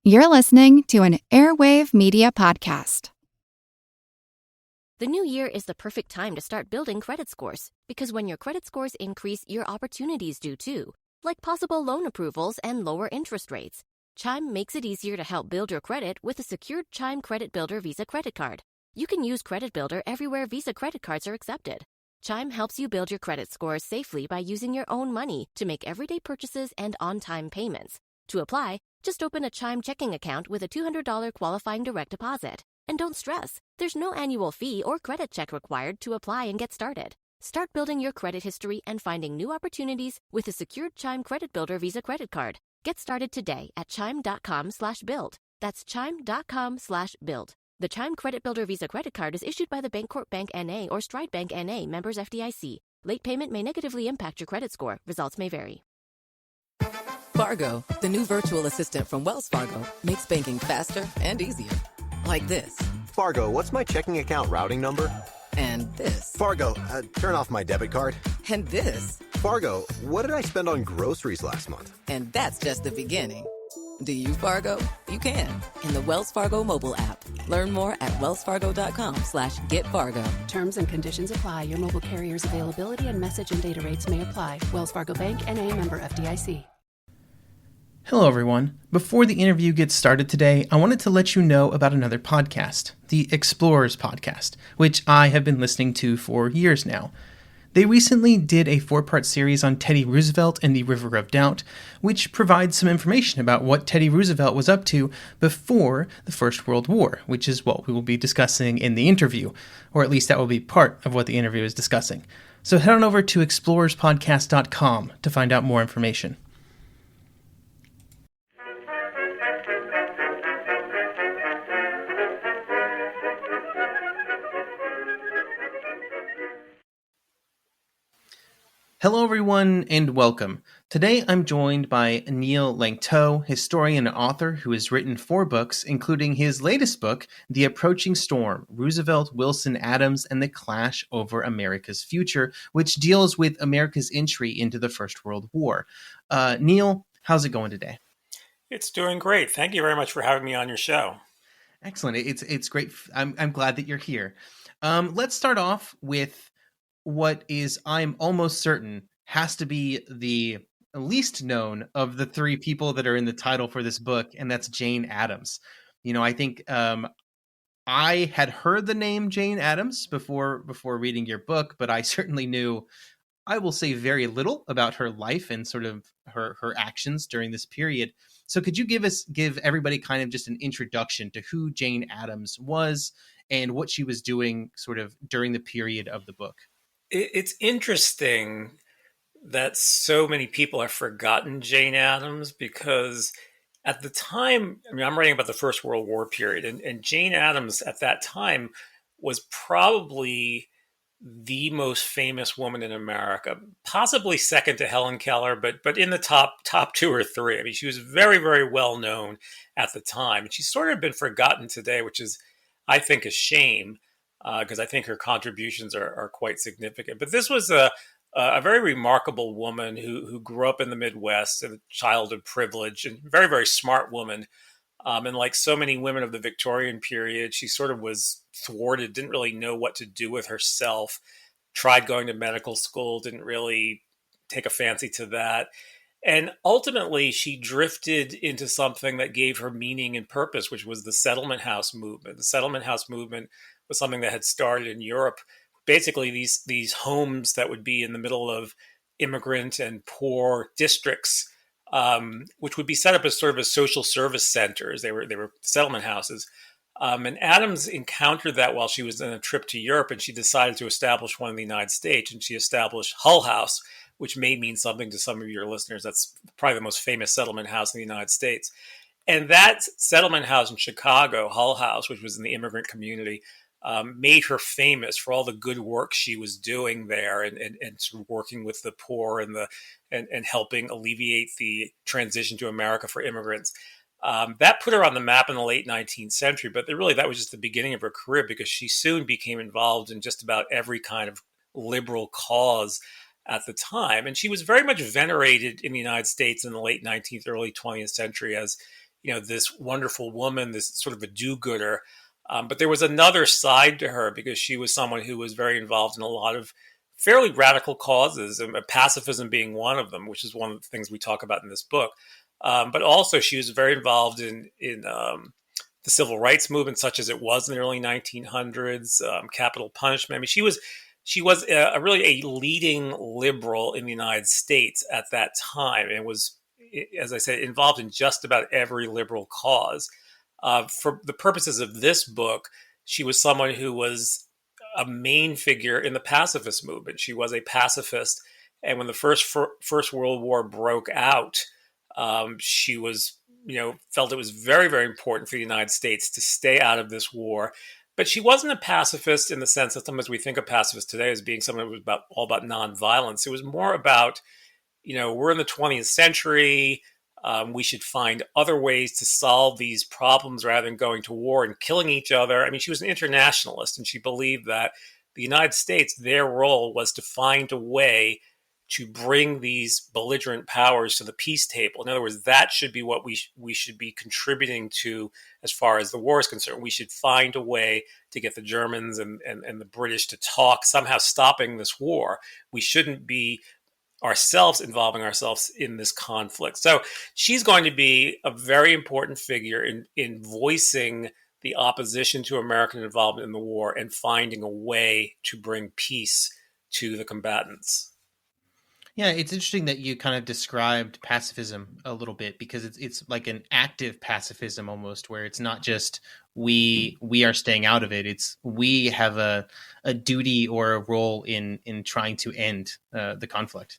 You're listening to an Airwave Media Podcast. The new year is the perfect time to start building credit scores, because when your credit scores increase, your opportunities do too, like possible loan approvals and lower interest rates. Chime makes it easier to help build your credit with a secured Chime Credit Builder Visa credit card. You can use Credit Builder everywhere Visa credit cards are accepted. Chime helps you build your credit scores safely by using your own money to make everyday purchases and on-time payments. To apply, just open a Chime checking account with a $200 qualifying direct deposit. And don't stress, there's no annual fee or credit check required to apply and get started. Start building your credit history and finding new opportunities with a secured Chime Credit Builder Visa credit card. Get started today at chime.com/build. That's chime.com/build. The Chime Credit Builder Visa credit card is issued by the Bancorp Bank N.A. or Stride Bank N.A. members FDIC. Late payment may negatively impact your credit score. Results may vary. Fargo, the new virtual assistant from Wells Fargo, makes banking faster and easier. Like this. Fargo, what's my checking account routing number? And this. Fargo, turn off my debit card. And this. Fargo, what did I spend on groceries last month? And that's just the beginning. Do you, Fargo? You can. In the Wells Fargo mobile app. Learn more at wellsfargo.com/getfargo. Terms and conditions apply. Your mobile carrier's availability and message and data rates may apply. Wells Fargo Bank N.A. member FDIC. Hello, everyone. Before the interview gets started today, I wanted to let you know about another podcast, the Explorers Podcast, which I have been listening to for years now. They recently did a 4-part series on Teddy Roosevelt and the River of Doubt, which provides some information about what Teddy Roosevelt was up to before the First World War, which is what we will be discussing in the interview, or at least that will be part of what the interview is discussing. So head on over to explorerspodcast.com to find out more information. Hello, everyone, and welcome. Today, I'm joined by Neil Langto, historian and author who has written 4 books, including his latest book, The Approaching Storm, Roosevelt, Wilson, Addams, and the Clash Over America's Future, which deals with America's entry into the First World War. Neil, how's it going today? It's doing great. Thank you very much for having me on your show. Excellent. It's great. I'm glad that you're here. Let's start off with what is, I'm almost certain, has to be the least known of the 3 people that are in the title for this book, and that's Jane Addams. You know, I think I had heard the name Jane Addams before reading your book, but I certainly knew, I will say, very little about her life and sort of her actions during this period. So could you give everybody kind of just an introduction to who Jane Addams was and what she was doing sort of during the period of the book? It's interesting that so many people have forgotten Jane Addams because at the time, I mean, I'm writing about the First World War period, and Jane Addams at that time was probably the most famous woman in America, possibly second to Helen Keller, but in the top 2 or 3. I mean, she was very, very well known at the time, and she's sort of been forgotten today, which is, I think, a shame. Because I think her contributions are quite significant. But this was a very remarkable woman who grew up in the Midwest, a child of privilege, and very, very smart woman. And like so many women of the Victorian period, she sort of was thwarted, didn't really know what to do with herself, tried going to medical school, didn't really take a fancy to that. And ultimately, she drifted into something that gave her meaning and purpose, which was the settlement house movement. The settlement house movement was something that had started in Europe. Basically, these homes that would be in the middle of immigrant and poor districts, which would be set up as sort of as social service centers. They were settlement houses. And Addams encountered that while she was on a trip to Europe, and she decided to establish one in the United States. And she established Hull House, which may mean something to some of your listeners. That's probably the most famous settlement house in the United States. And that settlement house in Chicago, Hull House, which was in the immigrant community, made her famous for all the good work she was doing there and sort of working with the poor and helping alleviate the transition to America for immigrants. That put her on the map in the late 19th century, but that was just the beginning of her career, because she soon became involved in just about every kind of liberal cause at the time. And she was very much venerated in the United States in the late 19th, early 20th century as, this wonderful woman, this sort of a do-gooder. But there was another side to her because she was someone who was very involved in a lot of fairly radical causes, and pacifism being one of them, which is one of the things we talk about in this book. But also, she was very involved in the civil rights movement, such as it was in the early 1900s, capital punishment. I mean, she was really a leading liberal in the United States at that time, and was, as I said, involved in just about every liberal cause. For the purposes of this book, she was someone who was a main figure in the pacifist movement. She was a pacifist, and when the First World War broke out, she was, felt it was very, very important for the United States to stay out of this war. But she wasn't a pacifist in the sense that sometimes we think of pacifists today as being someone who was all about nonviolence. It was more about, we're in the 20th century. We should find other ways to solve these problems rather than going to war and killing each other. I mean, she was an internationalist, and she believed that the United States, their role was to find a way to bring these belligerent powers to the peace table. In other words, that should be what we should be contributing to as far as the war is concerned. We should find a way to get the Germans and the British to talk, somehow stopping this war. We shouldn't be ourselves involving ourselves in this conflict. So she's going to be a very important figure in voicing the opposition to American involvement in the war and finding a way to bring peace to the combatants. Yeah, it's interesting that you kind of described pacifism a little bit, because it's like an active pacifism almost, where it's not just we are staying out of it. It's we have a duty or a role in trying to end the conflict.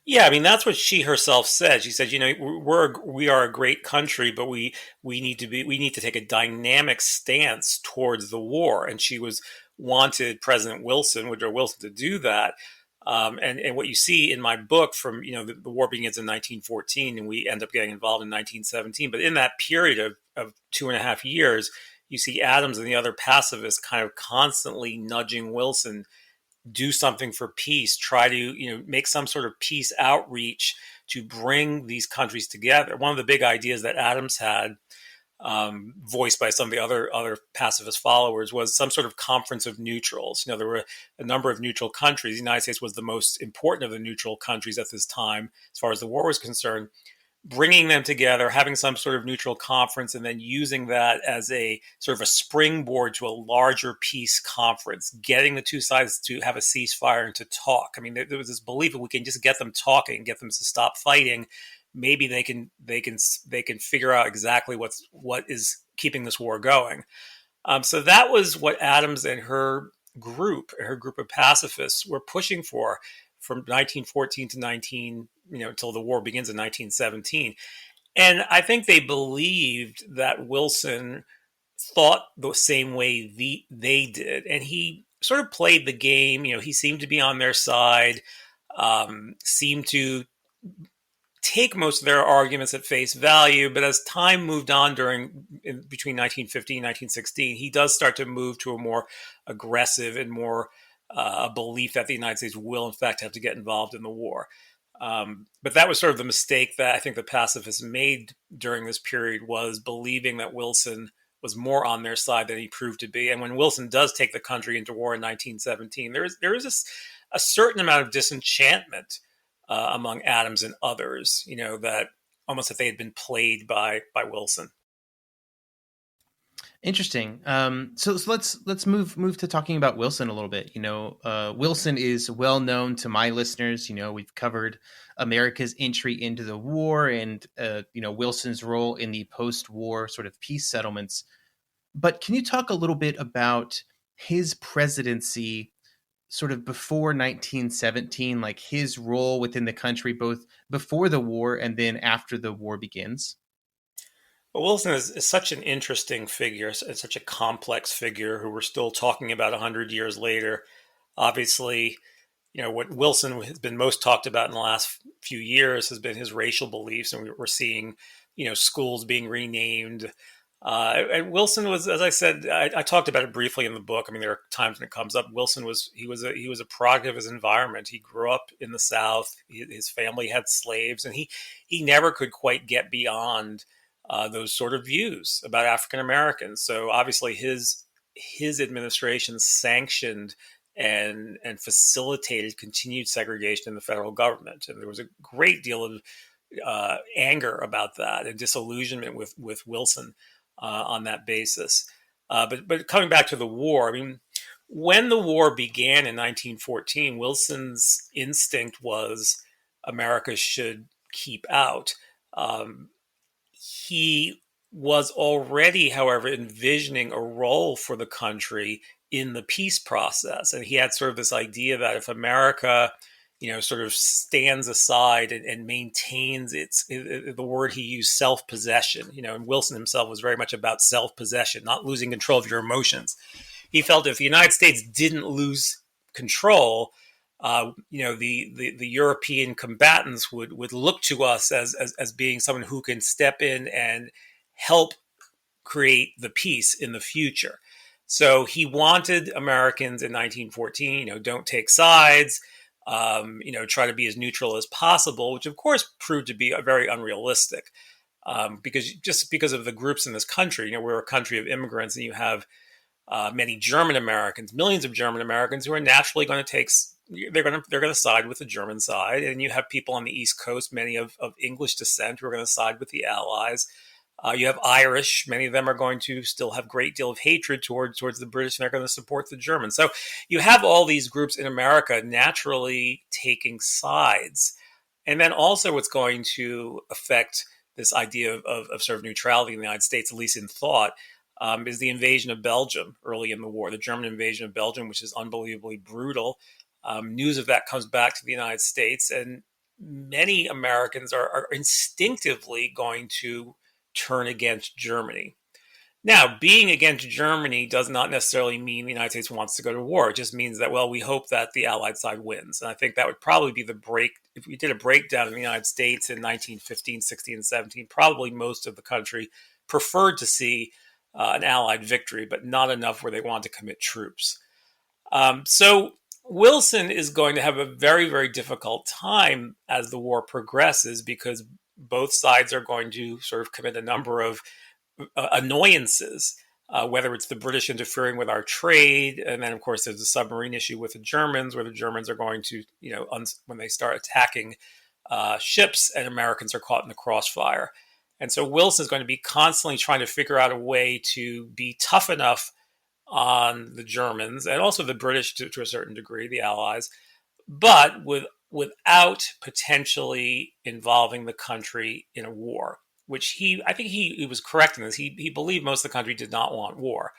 Yeah, I mean, that's what she herself said. She said, we are a great country, but we need to take a dynamic stance towards the war. And she wanted President Woodrow Wilson to do that. And what you see in my book from, the war begins in 1914 and we end up getting involved in 1917. But in that period of 2.5 years, you see Addams and the other pacifists kind of constantly nudging Wilson, do something for peace, try to, make some sort of peace outreach to bring these countries together. One of the big ideas that Addams had, voiced by some of the other pacifist followers, was some sort of conference of neutrals. There were a number of neutral countries. The United States was the most important of the neutral countries at this time, as far as the war was concerned. Bringing them together, having some sort of neutral conference, and then using that as a sort of a springboard to a larger peace conference, getting the two sides to have a ceasefire and to talk. I mean, there was this belief that we can just get them talking, get them to stop fighting. Maybe they can figure out exactly what is keeping this war going. So that was what Addams and her group of pacifists were pushing for from 1914 to until the war begins in 1917. And I think they believed that Wilson thought the same way they did. And he sort of played the game. He seemed to be on their side, seemed to take most of their arguments at face value. But as time moved on between 1915 and 1916, he does start to move to a more aggressive and more a belief that the United States will, in fact, have to get involved in the war. But that was sort of the mistake that I think the pacifists made during this period, was believing that Wilson was more on their side than he proved to be. And when Wilson does take the country into war in 1917, there is a certain amount of disenchantment among Addams and others, that almost that they had been played by Wilson. Interesting. So let's move to talking about Wilson a little bit. Wilson is well known to my listeners. We've covered America's entry into the war and Wilson's role in the post-war sort of peace settlements. But can you talk a little bit about his presidency sort of before 1917, like his role within the country, both before the war and then after the war begins? Well, Wilson is such an interesting figure, such a complex figure who we're still talking about 100 years later. Obviously, what Wilson has been most talked about in the last few years has been his racial beliefs, and we're seeing, schools being renamed. And Wilson was, as I said, I talked about it briefly in the book. I mean, there are times when it comes up. Wilson was a product of his environment. He grew up in the South. His family had slaves, and he never could quite get beyond those sort of views about African Americans. So obviously his administration sanctioned and facilitated continued segregation in the federal government, and there was a great deal of anger about that and disillusionment with Wilson on that basis. But coming back to the war, I mean, when the war began in 1914, Wilson's instinct was America should keep out. He was already, however, envisioning a role for the country in the peace process. And he had sort of this idea that if America, sort of stands aside and maintains the word he used, self-possession, and Wilson himself was very much about self-possession, not losing control of your emotions. He felt if the United States didn't lose control, the European combatants would look to us as being someone who can step in and help create the peace in the future. So he wanted Americans in 1914, don't take sides, try to be as neutral as possible, which of course proved to be very unrealistic. Because of the groups in this country, we're a country of immigrants, and you have many German Americans, millions of German Americans who are naturally going to they're going to side with the German side, and you have people on the East Coast, many of English descent, who are going to side with the Allies. You have Irish; many of them are going to still have a great deal of hatred towards the British, and they're going to support the Germans. So you have all these groups in America naturally taking sides, and then also what's going to affect this idea of sort of neutrality in the United States, at least in thought, is the invasion of Belgium early in the war, the German invasion of Belgium, which is unbelievably brutal. News of that comes back to the United States, and many Americans are instinctively going to turn against Germany. Now, being against Germany does not necessarily mean the United States wants to go to war. It just means that, well, we hope that the Allied side wins. And I think that would probably be the break. If we did a breakdown in the United States in 1915, 16, and 17, probably most of the country preferred to see an Allied victory, but not enough where they want to commit troops. So Wilson is going to have a very, very difficult time as the war progresses, because both sides are going to sort of commit a number of annoyances, whether it's the British interfering with our trade, and then of course there's the submarine issue with the Germans, where the Germans are going to, when they start attacking ships, and Americans are caught in the crossfire. And so Wilson is going to be constantly trying to figure out a way to be tough enough on the Germans, and also the British to a certain degree, the Allies, but without potentially involving the country in a war, which I think he was correct in this. He believed most of the country did not want war.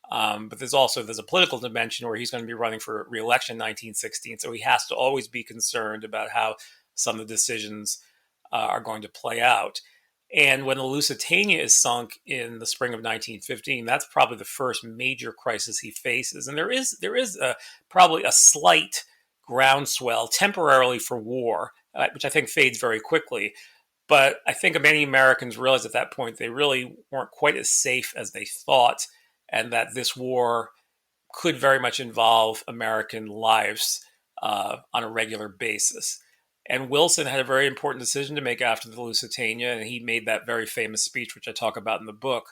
But there's a political dimension where he's going to be running for re-election in 1916. So he has to always be concerned about how some of the decisions are going to play out. And when the Lusitania is sunk in the spring of 1915, that's probably the first major crisis he faces. And there is probably a slight groundswell temporarily for war, which I think fades very quickly. But I think many Americans realized at that point they really weren't quite as safe as they thought, and that this war could very much involve American lives on a regular basis. And Wilson had a very important decision to make after the Lusitania, and he made that very famous speech, which I talk about in the book.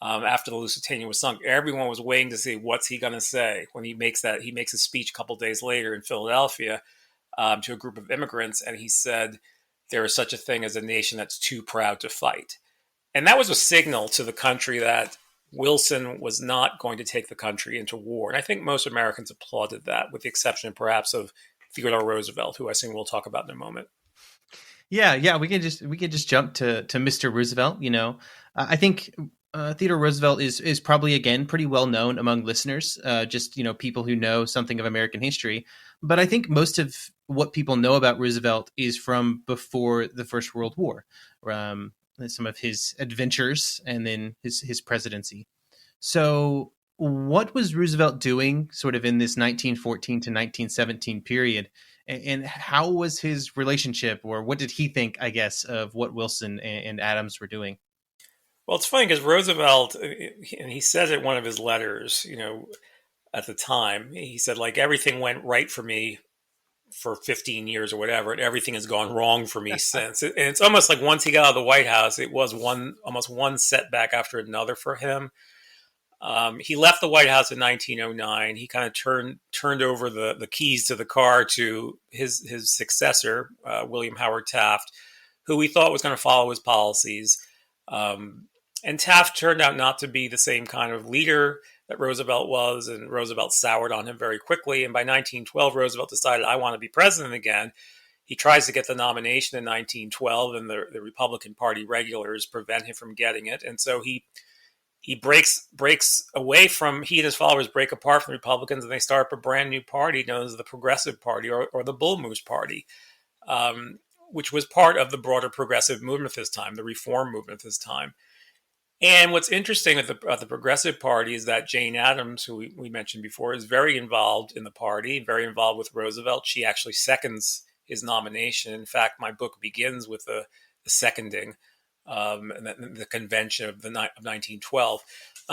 After the Lusitania was sunk, everyone was waiting to see what's he going to say when he makes a speech a couple days later in Philadelphia to a group of immigrants, and he said, "There is such a thing as a nation that's too proud to fight." And that was a signal to the country that Wilson was not going to take the country into war. And I think most Americans applauded that, with the exception perhaps of Theodore Roosevelt, who I think we'll talk about in a moment. Yeah, we can just jump to Mr. Roosevelt. I think Theodore Roosevelt is probably, again, pretty well known among listeners, just people who know something of American history. But I think most of what people know about Roosevelt is from before the First World War, some of his adventures, and then his presidency. So what was Roosevelt doing sort of in this 1914 to 1917 period? And how was his relationship, or what did he think, I guess, of what Wilson and Addams were doing? Well, it's funny because Roosevelt, and he says it in one of his letters, at the time, he said, like, everything went right for me for 15 years or whatever, and everything has gone wrong for me since. And it's almost like once he got out of the White House, it was almost one setback after another for him. He left the White House in 1909. He kind of turned over the keys to the car to his successor, William Howard Taft, who we thought was going to follow his policies. And Taft turned out not to be the same kind of leader that Roosevelt was, and Roosevelt soured on him very quickly. And by 1912, Roosevelt decided, I want to be president again. He tries to get the nomination in 1912, and the Republican Party regulars prevent him from getting it. And so he breaks away from, he and his followers break apart from Republicans, and they start up a brand new party known as the Progressive Party, or the Bull Moose Party, which was part of the broader progressive movement at this time, the reform movement at this time. And what's interesting at the Progressive Party is that Jane Addams, who we mentioned before, is very involved in the party, very involved with Roosevelt. She actually seconds his nomination. In fact, my book begins with the seconding, and the convention of 1912.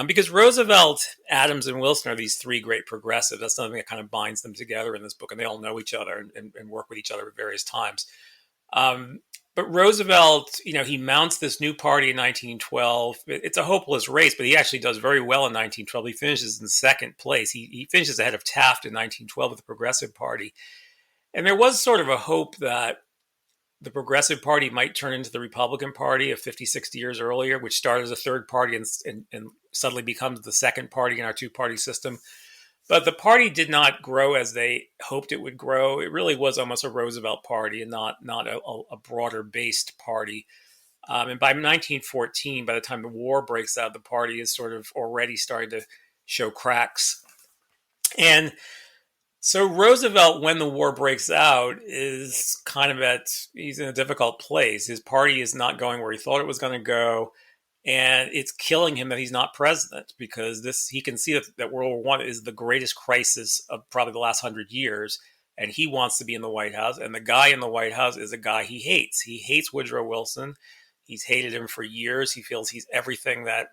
Because Roosevelt, Addams, and Wilson are these three great progressives. That's something that kind of binds them together in this book, and they all know each other and work with each other at various times. But Roosevelt, he mounts this new party in 1912. It's a hopeless race, but he actually does very well in 1912. He finishes in second place. He finishes ahead of Taft in 1912 with the Progressive Party. And there was sort of a hope that the Progressive Party might turn into the Republican Party of 50, 60 years earlier, which started as a third party and suddenly becomes the second party in our two-party system. But the party did not grow as they hoped it would grow. It really was almost a Roosevelt party and not a broader-based party. And by 1914, by the time the war breaks out, the party is sort of already starting to show cracks. And so Roosevelt, when the war breaks out, is kind of he's in a difficult place. His party is not going where he thought it was going to go. And it's killing him that he's not president, because he can see that World War I is the greatest crisis of probably the last 100 years. And he wants to be in the White House. And the guy in the White House is a guy he hates. He hates Woodrow Wilson. He's hated him for years. He feels he's everything that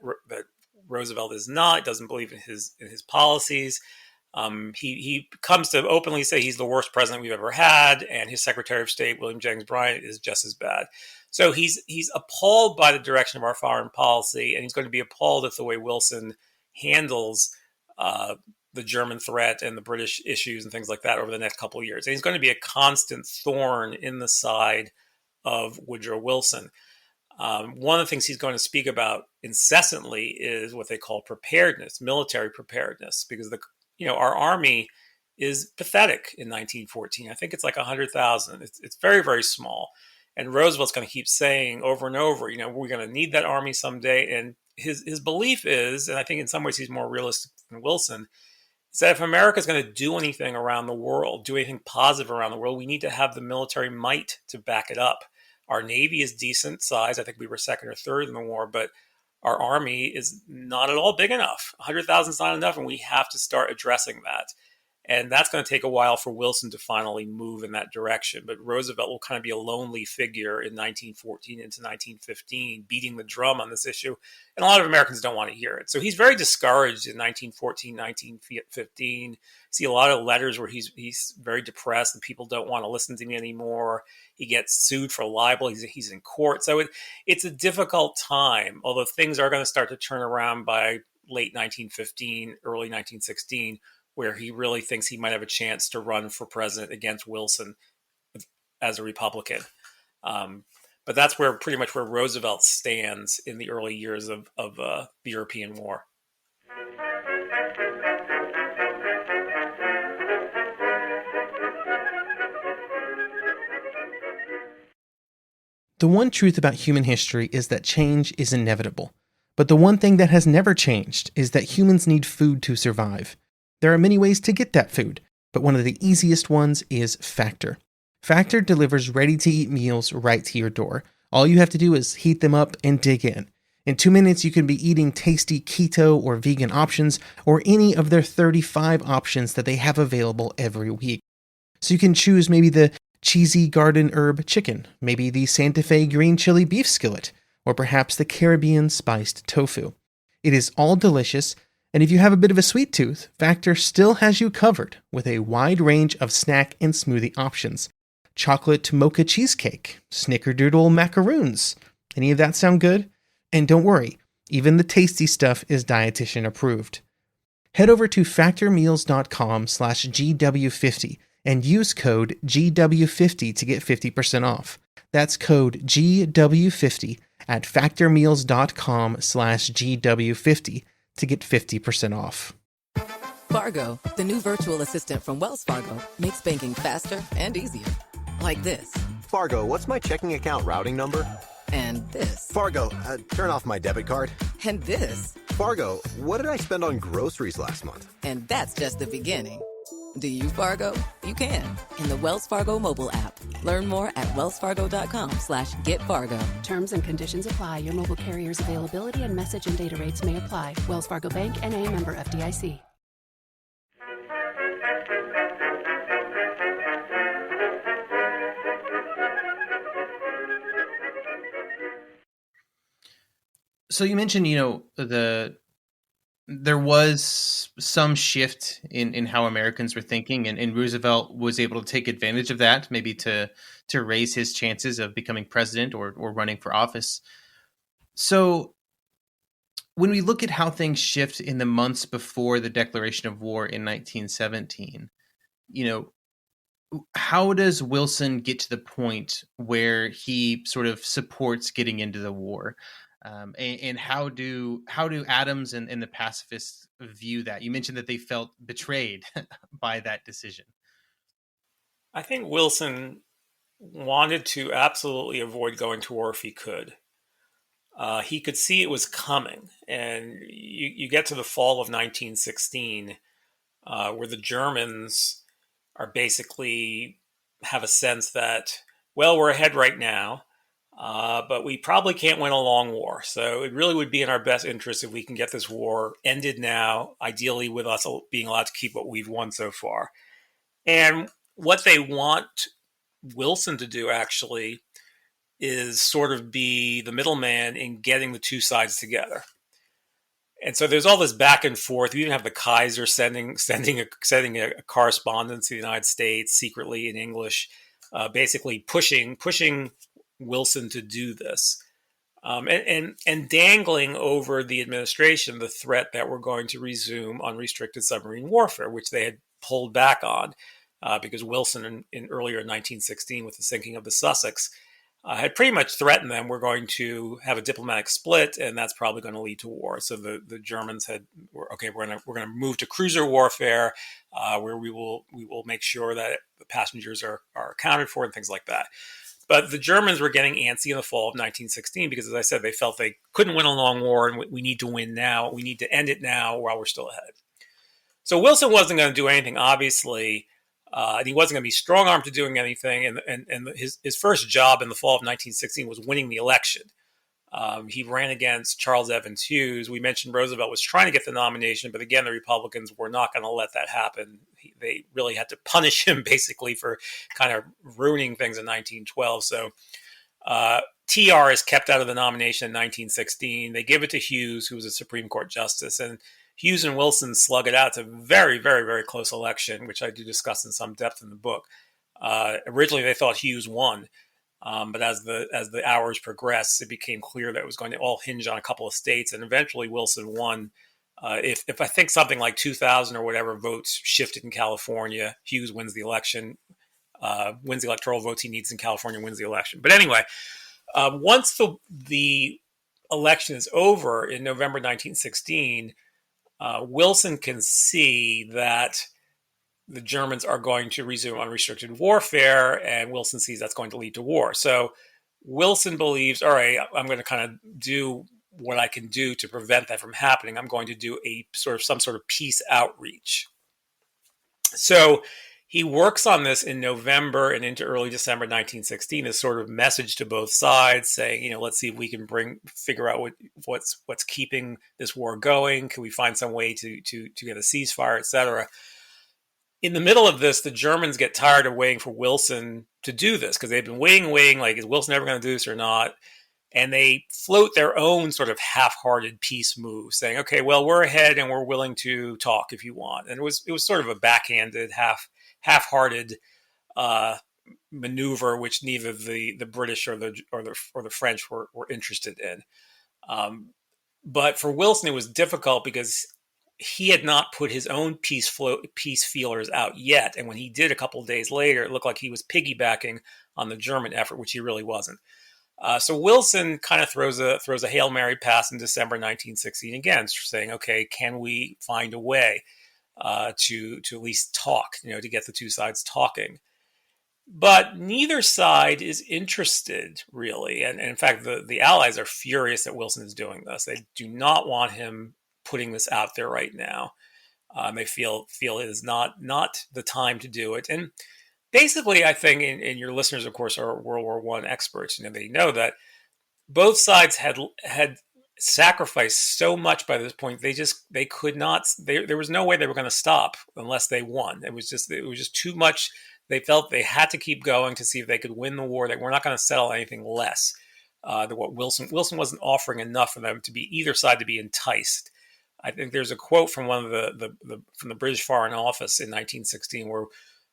Roosevelt is not. Doesn't believe in his policies. He comes to openly say he's the worst president we've ever had, and his Secretary of State, William Jennings Bryan, is just as bad. So he's appalled by the direction of our foreign policy, and he's going to be appalled at the way Wilson handles the German threat and the British issues and things like that over the next couple of years. And he's going to be a constant thorn in the side of Woodrow Wilson. One of the things he's going to speak about incessantly is what they call preparedness, military preparedness, because our army is pathetic in 1914. I think it's like 100,000. It's very, very small. And Roosevelt's going to keep saying over and over, we're going to need that army someday. And his belief is, and I think in some ways he's more realistic than Wilson, is that if America is going to do anything around the world, do anything positive around the world, we need to have the military might to back it up. Our Navy is decent size. I think we were second or third in the war, but our Army is not at all big enough. 100,000 is not enough, and we have to start addressing that. And that's going to take a while for Wilson to finally move in that direction. But Roosevelt will kind of be a lonely figure in 1914 into 1915, beating the drum on this issue. And a lot of Americans don't want to hear it. So he's very discouraged in 1914, 1915. See a lot of letters where he's very depressed and people don't want to listen to me anymore. He gets sued for libel. He's in court. So it's a difficult time, although things are going to start to turn around by late 1915, early 1916, where he really thinks he might have a chance to run for president against Wilson as a Republican. But that's pretty much where Roosevelt stands in the early years of the European War. The one truth about human history is that change is inevitable. But the one thing that has never changed is that humans need food to survive. There are many ways to get that food, but one of the easiest ones is Factor. Factor delivers ready-to-eat meals right to your door. All you have to do is heat them up and dig in. In 2 minutes, you can be eating tasty keto or vegan options, or any of their 35 options that they have available every week. So you can choose maybe the cheesy garden herb chicken, maybe the Santa Fe green chili beef skillet, or perhaps the Caribbean spiced tofu. It is all delicious, And if you have a bit of a sweet tooth, Factor still has you covered with a wide range of snack and smoothie options. Chocolate mocha cheesecake, snickerdoodle macaroons. Any of that sound good? And don't worry, even the tasty stuff is dietitian approved. Head over to factormeals.com/GW50 and use code GW50 to get 50% off. That's code GW50 at factormeals.com/GW50 to get 50% off. Fargo, the new virtual assistant from Wells Fargo, makes banking faster and easier. Like this. Fargo, what's my checking account routing number? And this. Fargo, turn off my debit card. And this. Fargo, what did I spend on groceries last month? And that's just the beginning. Do you, Fargo? You can in the Wells Fargo mobile app. Learn more at wellsfargo.com/getfargo. Terms and conditions apply. Your mobile carrier's availability and message and data rates may apply. Wells Fargo Bank, N.A., member FDIC. So you mentioned, there was some shift in how Americans were thinking, and Roosevelt was able to take advantage of that, maybe to raise his chances of becoming president or running for office. So when we look at how things shift in the months before the declaration of war in 1917, how does Wilson get to the point where he sort of supports getting into the war? And how do Addams and the pacifists view that? You mentioned that they felt betrayed by that decision. I think Wilson wanted to absolutely avoid going to war if he could. He could see it was coming. And you get to the fall of 1916, where the Germans are basically have a sense that, well, we're ahead right now. But we probably can't win a long war. So it really would be in our best interest if we can get this war ended now, ideally with us being allowed to keep what we've won so far. And what they want Wilson to do, actually, is sort of be the middleman in getting the two sides together. And so there's all this back and forth. We even have the Kaiser sending a correspondence to the United States secretly in English, basically pushing Wilson to do this, and dangling over the administration the threat that we're going to resume unrestricted submarine warfare, which they had pulled back on because Wilson in earlier in 1916 with the sinking of the Sussex had pretty much threatened them, we're going to have a diplomatic split and that's probably going to lead to war. So the Germans we're going to move to cruiser warfare, where we will make sure that the passengers are accounted for and things like that. But the Germans were getting antsy in the fall of 1916 because, as I said, they felt they couldn't win a long war and we need to win now. We need to end it now while we're still ahead. So Wilson wasn't going to do anything, obviously, and he wasn't going to be strong-armed to doing anything. And his first job in the fall of 1916 was winning the election. He ran against Charles Evans Hughes. We mentioned Roosevelt was trying to get the nomination, but again, the Republicans were not going to let that happen. They really had to punish him basically for kind of ruining things in 1912. So TR is kept out of the nomination in 1916. They give it to Hughes, who was a Supreme Court justice, and Hughes and Wilson slug it out. It's a very, very, very close election, which I do discuss in some depth in the book. Originally, they thought Hughes won. But as the hours progressed, it became clear that it was going to all hinge on a couple of states, and eventually Wilson won. If I think something like 2,000 or whatever votes shifted in California, Hughes wins the election, wins the electoral votes he needs in California, wins the election. But anyway, once the election is over in November 1916, Wilson can see that the Germans are going to resume unrestricted warfare, and Wilson sees that's going to lead to war. So Wilson believes, all right, I'm going to kind of do what I can do to prevent that from happening. I'm going to do some sort of peace outreach. So he works on this in November and into early December 1916 as sort of message to both sides, saying, let's see if we can figure out what's keeping this war going. Can we find some way to get a ceasefire, etc. In the middle of this, the Germans get tired of waiting for Wilson to do this because they've been waiting, like, is Wilson ever going to do this or not? and they float their own sort of half-hearted peace move, saying, "Okay, well, we're ahead and we're willing to talk if you want." And it was sort of a backhanded, half-hearted maneuver, which neither the British or the French were interested in. But for Wilson, it was difficult because he had not put his own peace feelers out yet, and when he did a couple of days later, it looked like he was piggybacking on the German effort, which he really wasn't. So Wilson kind of throws a Hail Mary pass in December 1916 again, saying, "Okay, can we find a way to at least talk, to get the two sides talking?" But neither side is interested, really. And in fact, the Allies are furious that Wilson is doing this. They do not want him putting this out there right now. They feel it is not the time to do it. And basically, I think, and your listeners, of course, are World War I experts. They know that both sides had sacrificed so much by this point. They could not. There was no way they were going to stop unless they won. It was just too much. They felt they had to keep going to see if they could win the war. They were not going to settle anything less than what Wilson wasn't offering enough for them to be either side to be enticed. I think there's a quote from one of from the British Foreign Office in 1916 where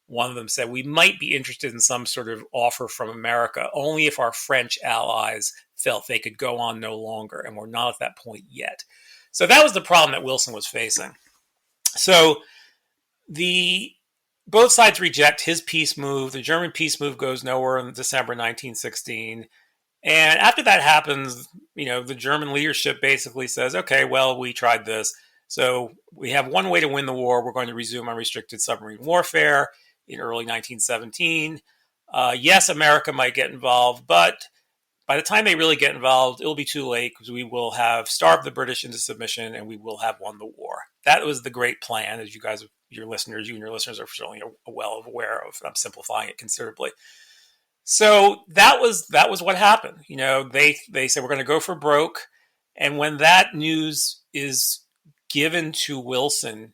one of them said, "We might be interested in some sort of offer from America only if our French allies felt they could go on no longer, and we're not at that point yet." So that was the problem that Wilson was facing. So both sides reject his peace move. The German peace move goes nowhere in December 1916. And after that happens, the German leadership basically says, "Okay, well, we tried this. So we have one way to win the war. We're going to resume unrestricted submarine warfare in early 1917. Yes, America might get involved, but by the time they really get involved, it'll be too late because we will have starved the British into submission and we will have won the war." That was the great plan, as you and your listeners are certainly well aware of. I'm simplifying it considerably. So that was what happened. They said, "We're going to go for broke." And when that news is given to Wilson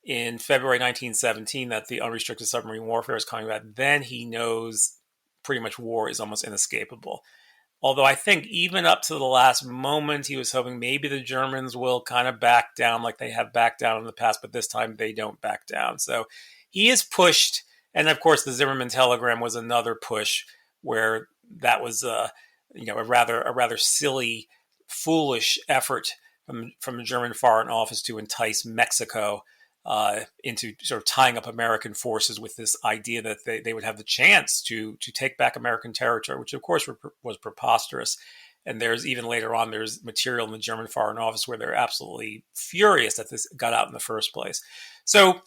in February 1917 that the unrestricted submarine warfare is coming back, then he knows pretty much war is almost inescapable. Although I think even up to the last moment, he was hoping maybe the Germans will kind of back down like they have backed down in the past, but this time they don't back down. So he is pushed. And of course, the Zimmerman telegram was another push where that was a rather silly, foolish effort from the German Foreign Office to entice Mexico into sort of tying up American forces with this idea that they would have the chance to take back American territory, which of course was preposterous. And there's material in the German Foreign Office where they're absolutely furious that this got out in the first place. So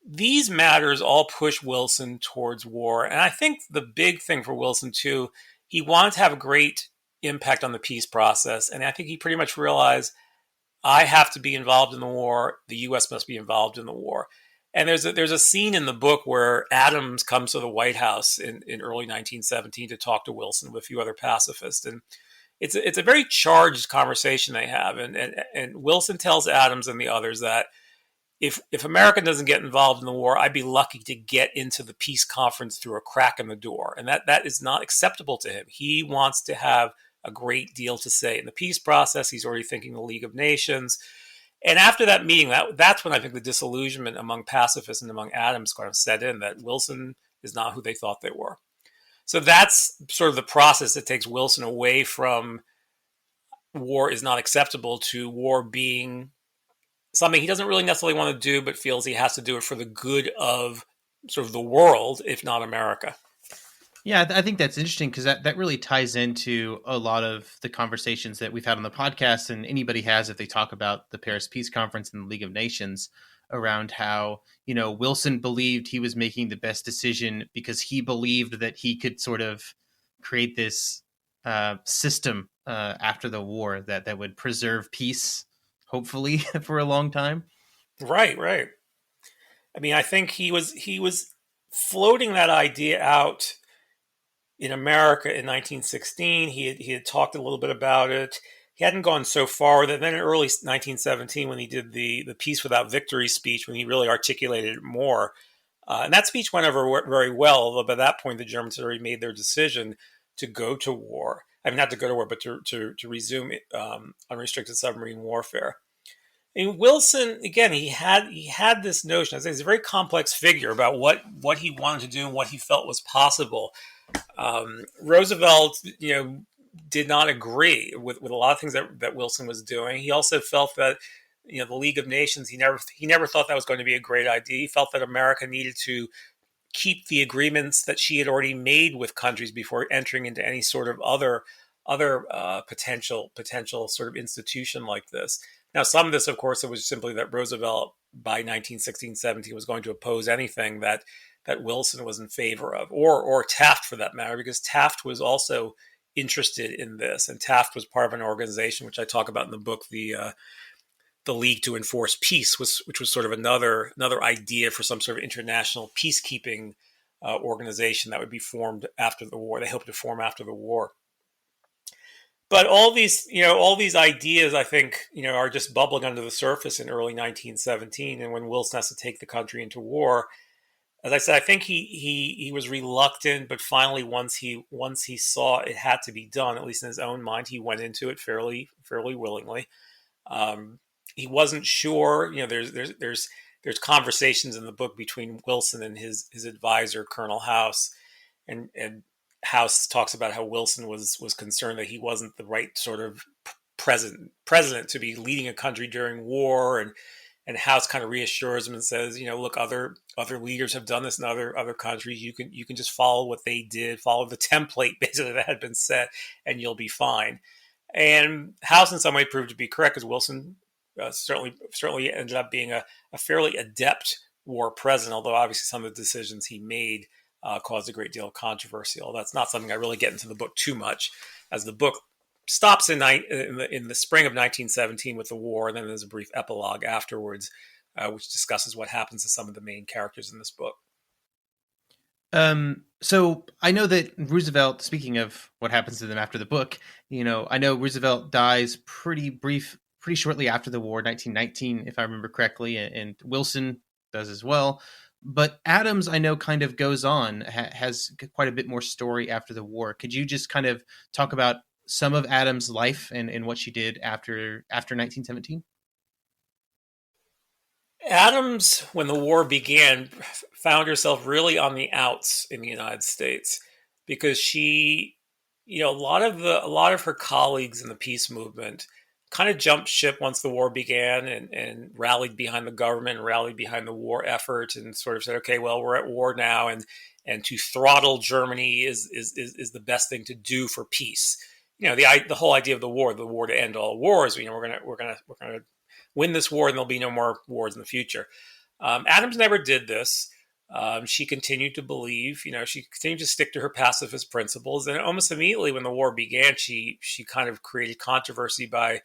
these matters all push Wilson towards war. And I think the big thing for Wilson, too, he wanted to have a great impact on the peace process. And I think he pretty much realized, I have to be involved in the war. The U.S. must be involved in the war. And there's a scene in the book where Addams comes to the White House in early 1917 to talk to Wilson with a few other pacifists. And it's a very charged conversation they have. And Wilson tells Addams and the others that if America doesn't get involved in the war, I'd be lucky to get into the peace conference through a crack in the door. And that is not acceptable to him. He wants to have a great deal to say in the peace process. He's already thinking the League of Nations. And after that meeting, that's when I think the disillusionment among pacifists and among Addams kind of set in, that Wilson is not who they thought they were. So that's sort of the process that takes Wilson away from war is not acceptable to war being something he doesn't really necessarily want to do, but feels he has to do it for the good of sort of the world, if not America. Yeah, I think that's interesting because that really ties into a lot of the conversations that we've had on the podcast and anybody has if they talk about the Paris Peace Conference and the League of Nations, around how, Wilson believed he was making the best decision because he believed that he could sort of create this system after the war that would preserve peace, hopefully, for a long time. Right. I mean, I think he was floating that idea out in America in 1916. He had talked a little bit about it. He hadn't gone so far that then in early 1917, when he did the Peace Without Victory speech, when he really articulated it more, and that speech went over very well, although by that point the Germans had already made their decision to go to war. I mean, not to go to war, but to resume unrestricted submarine warfare. And Wilson, again, he had this notion. I think he's a very complex figure about what he wanted to do and what he felt was possible. Roosevelt, did not agree with a lot of things that Wilson was doing. He also felt that, the League of Nations, he never thought that was going to be a great idea. He felt that America needed to keep the agreements that she had already made with countries before entering into any sort of other potential sort of institution like this. Now, some of this, of course, it was simply that Roosevelt, by 1916-17, was going to oppose anything that Wilson was in favor of, or Taft, for that matter, because Taft was also interested in this, and Taft was part of an organization which I talk about in the book, the League to Enforce Peace, which was sort of another idea for some sort of international peacekeeping organization that would be formed after the war. They hoped to form after the war. But all these ideas, I think, are just bubbling under the surface in early 1917. And when Wilson has to take the country into war, as I said, I think he was reluctant, but finally, once he saw it had to be done, at least in his own mind, he went into it fairly willingly. He wasn't sure. There's conversations in the book between Wilson and his advisor, Colonel House, and House talks about how Wilson was concerned that he wasn't the right sort of president to be leading a country during war, and House kind of reassures him and says, look, other leaders have done this in other countries. You can just follow what they did, follow the template basically that had been set, and you'll be fine. And House in some way proved to be correct, because Wilson certainly ended up being a fairly adept war president, although obviously some of the decisions he made caused a great deal of controversy. Although that's not something I really get into the book too much, as the book stops in the spring of 1917 with the war, and then there's a brief epilogue afterwards, which discusses what happens to some of the main characters in this book. So I know that Roosevelt, speaking of what happens to them after the book, I know Roosevelt dies pretty shortly after the war, 1919, if I remember correctly, and Wilson does as well. But Addams, I know, kind of goes on, has quite a bit more story after the war. Could you just kind of talk about some of Addams' life and what she did after 1917? Addams, when the war began, found herself really on the outs in the United States, because she, a lot of her colleagues in the peace movement kind of jumped ship once the war began, and rallied behind the government, and rallied behind the war effort, and sort of said, okay, well, we're at war now, and to throttle Germany is the best thing to do for peace. The whole idea of the war to end all wars. We're gonna win this war, and there'll be no more wars in the future. Addams never did this. She continued to believe, she continued to stick to her pacifist principles, and almost immediately when the war began, she kind of created controversy by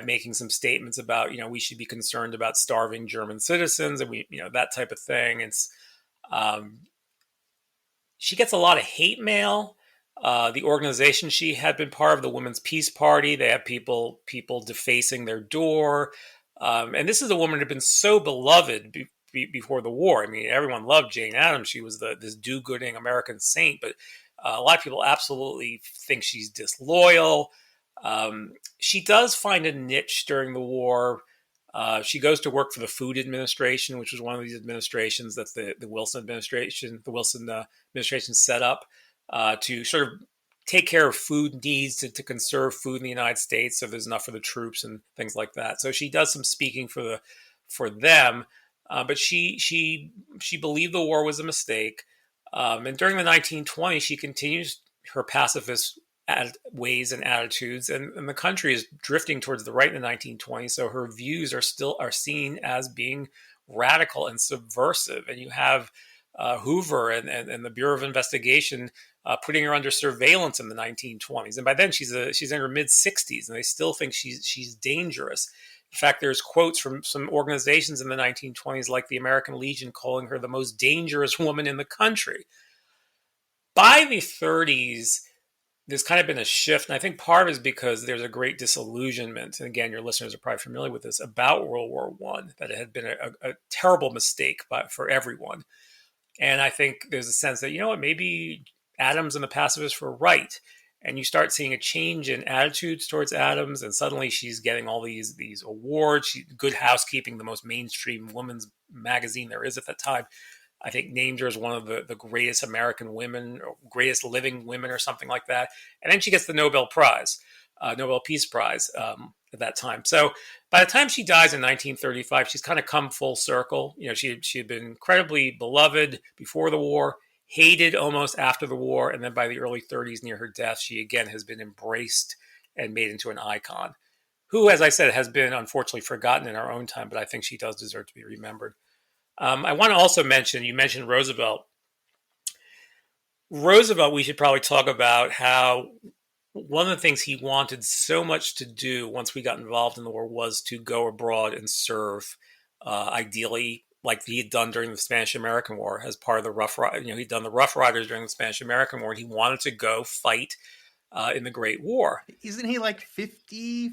making some statements about, we should be concerned about starving German citizens, and that type of thing. And she gets a lot of hate mail. The organization she had been part of, the Women's Peace Party, they have people defacing their door. And this is a woman who had been so beloved before the war. I mean, everyone loved Jane Addams. She was this do-gooding American saint, but a lot of people absolutely think she's disloyal. She does find a niche during the war. She goes to work for the Food Administration, which was one of these administrations that's the Wilson administration. The Wilson administration set up to sort of take care of food needs, to conserve food in the United States, so there's enough for the troops and things like that. So she does some speaking for them, but she believed the war was a mistake. And during the 1920s, she continues her pacifist ways and attitudes, and the country is drifting towards the right in the 1920s. So her views are seen as being radical and subversive. And you have Hoover and the Bureau of Investigation putting her under surveillance in the 1920s. And by then she's in her mid 60s, and they still think she's dangerous. In fact, there's quotes from some organizations in the 1920s, like the American Legion, calling her the most dangerous woman in the country. By the 30s, there's kind of been a shift, and I think part of it is because there's a great disillusionment, and again, your listeners are probably familiar with this, about World War I, that it had been a terrible mistake for everyone. And I think there's a sense that, maybe Addams and the pacifists were right. and you start seeing a change in attitudes towards Addams, and suddenly she's getting all these awards. Good Housekeeping, the most mainstream women's magazine there is at that time, I think named her as one of the greatest American women, or greatest living women, or something like that. And then she gets the Nobel Prize, Nobel Peace Prize at that time. So by the time she dies in 1935, she's kind of come full circle. She had been incredibly beloved before the war, hated almost after the war, and then by the early 30s, near her death, she again has been embraced and made into an icon, who, as I said, has been unfortunately forgotten in our own time, but I think she does deserve to be remembered. I want to also mention, you mentioned Roosevelt. Roosevelt, we should probably talk about how one of the things he wanted so much to do once we got involved in the war was to go abroad and serve, ideally like he had done during the Spanish-American War as part of the Rough Riders. He'd done the Rough Riders during the Spanish-American War, and he wanted to go fight in the Great War. Isn't he like 50-ish,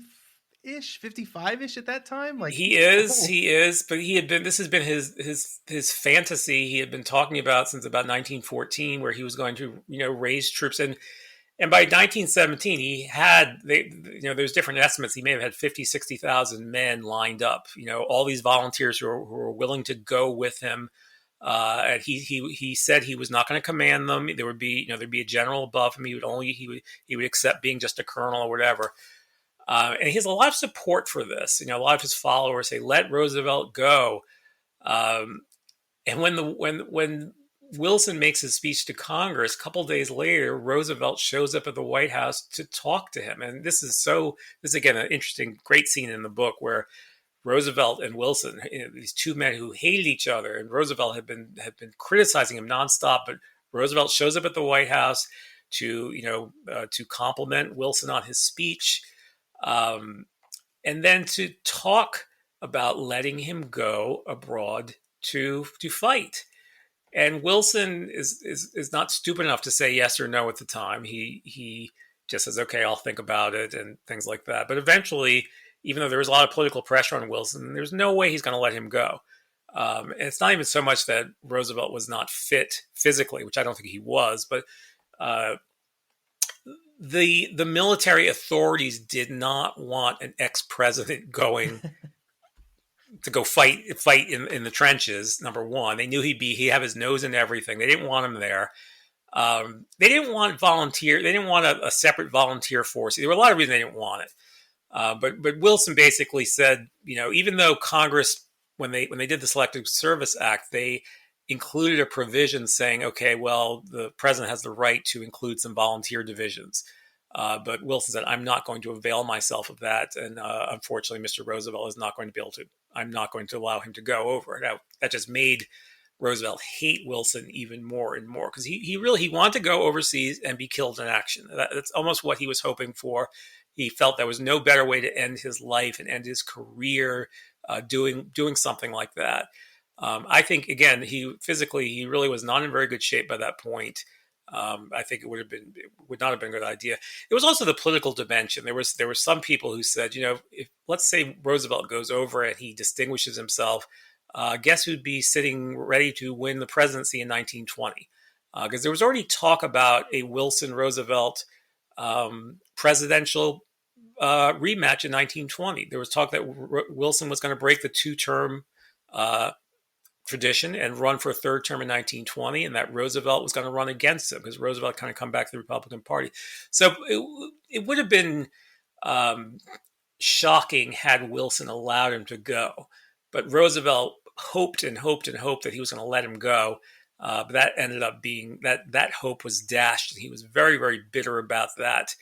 55-ish at that time? Like he is, but this has been his fantasy he had been talking about since about 1914, where he was going to, raise troops. And by 1917, he had, there's different estimates. He may have had 50, 60,000 men lined up, all these volunteers who were willing to go with him. And he said he was not going to command them. There would be, there'd be a general above him. He would accept being just a colonel or whatever. And he has a lot of support for this. A lot of his followers say, let Roosevelt go. And when Wilson makes his speech to Congress, a couple days later, Roosevelt shows up at the White House to talk to him. And this is again, an interesting, great scene in the book where Roosevelt and Wilson, these two men who hated each other, and Roosevelt had been criticizing him nonstop, but Roosevelt shows up at the White House to compliment Wilson on his speech, and then to talk about letting him go abroad to fight. And Wilson is not stupid enough to say yes or no at the time. He just says, okay, I'll think about it, and things like that. But eventually, even though there was a lot of political pressure on Wilson, there's no way he's going to let him go. And it's not even so much that Roosevelt was not fit physically, which I don't think he was, but the military authorities did not want an ex-president going to go fight in the trenches. Number one, they knew he'd have his nose in everything. They didn't want him there. They didn't want volunteer. They didn't want a separate volunteer force. There were a lot of reasons they didn't want it. But Wilson basically said, even though Congress, when they did the Selective Service Act, they included a provision saying, okay, well, the president has the right to include some volunteer divisions. But Wilson said, I'm not going to avail myself of that. And unfortunately, Mr. Roosevelt is not going to be able to. I'm not going to allow him to go over. Now, that just made Roosevelt hate Wilson even more and more, because he wanted to go overseas and be killed in action. That's almost what he was hoping for. He felt there was no better way to end his life and end his career doing something like that. I think, again, he really was not in very good shape by that point. I think it would not have been a good idea. It was also the political dimension. There were some people who said, if let's say Roosevelt goes over and he distinguishes himself, guess who'd be sitting ready to win the presidency in 1920? Because there was already talk about a Wilson-Roosevelt presidential rematch in 1920. There was talk that Wilson was going to break the two-term tradition and run for a third term in 1920, and that Roosevelt was going to run against him because Roosevelt kind of come back to the Republican Party. So it would have been shocking had Wilson allowed him to go. But Roosevelt hoped and hoped and hoped that he was going to let him go. But that ended up being that hope was dashed, and he was very, very bitter about that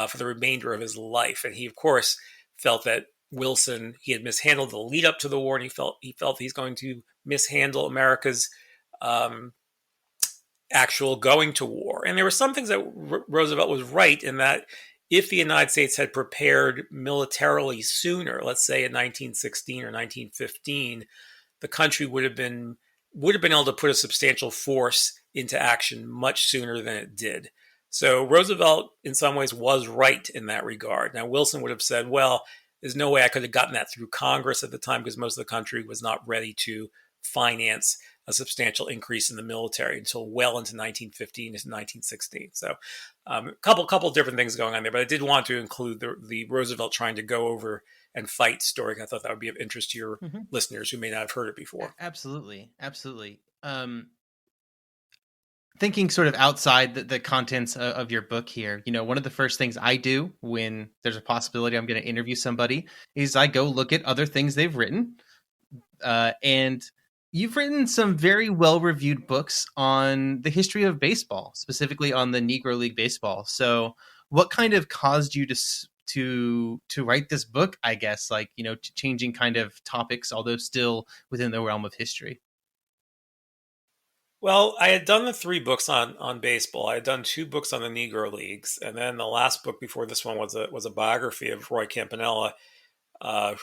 for the remainder of his life. And he, of course, felt that he had mishandled the lead up to the war, and he felt he's going to mishandle America's actual going to war. And there were some things that Roosevelt was right in, that if the United States had prepared militarily sooner, let's say in 1916 or 1915, the country would have been able to put a substantial force into action much sooner than it did. So Roosevelt, in some ways, was right in that regard. Now, Wilson would have said, well, there's no way I could have gotten that through Congress at the time, because most of the country was not ready to finance a substantial increase in the military until well into 1915 to 1916. So a couple different things going on there, but I did want to include the Roosevelt trying to go over and fight story. I thought that would be of interest to your listeners who may not have heard it before. Absolutely. Thinking sort of outside the contents of your book here, one of the first things I do when there's a possibility I'm going to interview somebody is I go look at other things they've written. And you've written some very well-reviewed books on the history of baseball, specifically on the Negro League Baseball. So what kind of caused you to write this book, I guess, changing kind of topics, although still within the realm of history? Well, I had done the 3 books on baseball. I had done 2 books on the Negro Leagues, and then the last book before this one was a biography of Roy Campanella,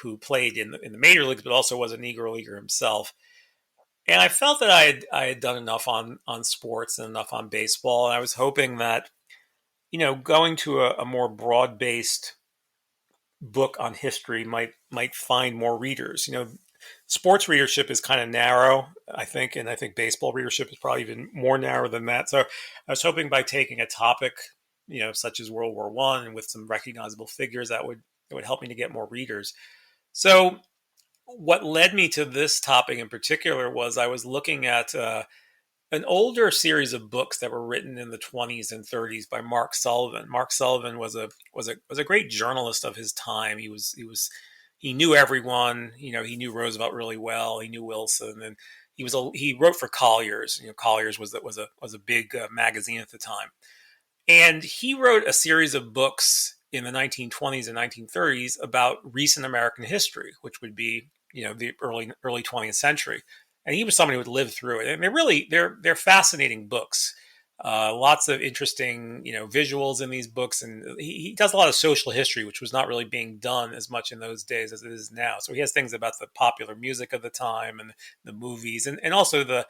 who played in the major leagues, but also was a Negro Leaguer himself. And I felt that I had done enough on sports and enough on baseball, and I was hoping that going to a more broad based book on history might find more readers. Sports readership is kind of narrow, I think, and I think baseball readership is probably even more narrow than that. So I was hoping by taking a topic, such as World War I, and with some recognizable figures, it would help me to get more readers. So what led me to this topic in particular was I was looking at an older series of books that were written in the 20s and 30s by Mark Sullivan. Mark Sullivan was a great journalist of his time. He knew everyone. He knew Roosevelt really well. He knew Wilson, and he wrote for Collier's. Collier's was a big magazine at the time, and he wrote a series of books in the 1920s and 1930s about recent American history, which would be the early 20th century. And he was somebody who had lived through it. And they're fascinating books. Lots of interesting, visuals in these books. And he does a lot of social history, which was not really being done as much in those days as it is now. So he has things about the popular music of the time and the movies and also the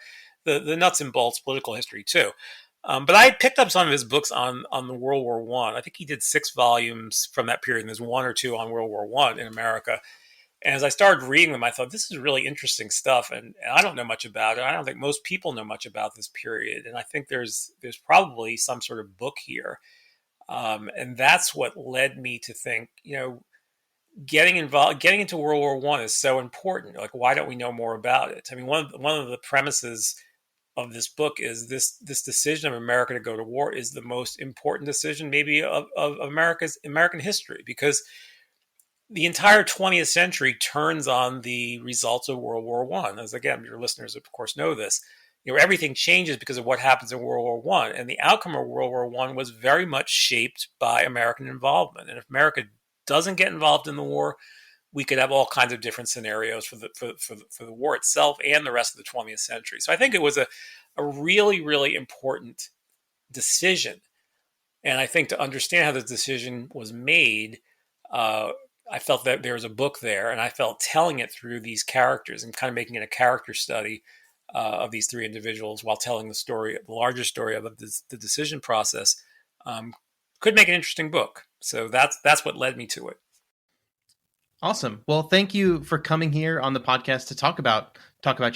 nuts and bolts political history too. But I picked up some of his books on the World War I. I think he did 6 volumes from that period, and there's 1 or 2 on World War I in America. And as I started reading them, I thought, this is really interesting stuff, and I don't know much about it. I don't think most people know much about this period, and I think there's probably some sort of book here. And that's what led me to think, getting into World War I is so important. Like, why don't we know more about it? I mean, one of the premises of this book is this decision of America to go to war is the most important decision maybe of American history, because the entire 20th century turns on the results of World War I. As again, your listeners, of course, know this. Everything changes because of what happens in World War I. And the outcome of World War I was very much shaped by American involvement. And if America doesn't get involved in the war, we could have all kinds of different scenarios for the war itself and the rest of the 20th century. So I think it was a really, really important decision. And I think to understand how the decision was made, I felt that there was a book there, and I felt telling it through these characters and kind of making it a character study of these 3 individuals while telling the larger story of the decision process, could make an interesting book. So that's what led me to it. Awesome. Well, thank you for coming here on the podcast to talk about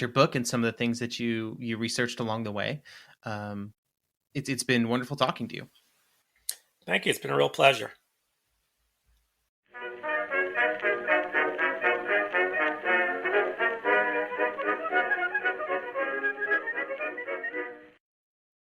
your book and some of the things that you researched along the way. It's been wonderful talking to you. Thank you. It's been a real pleasure.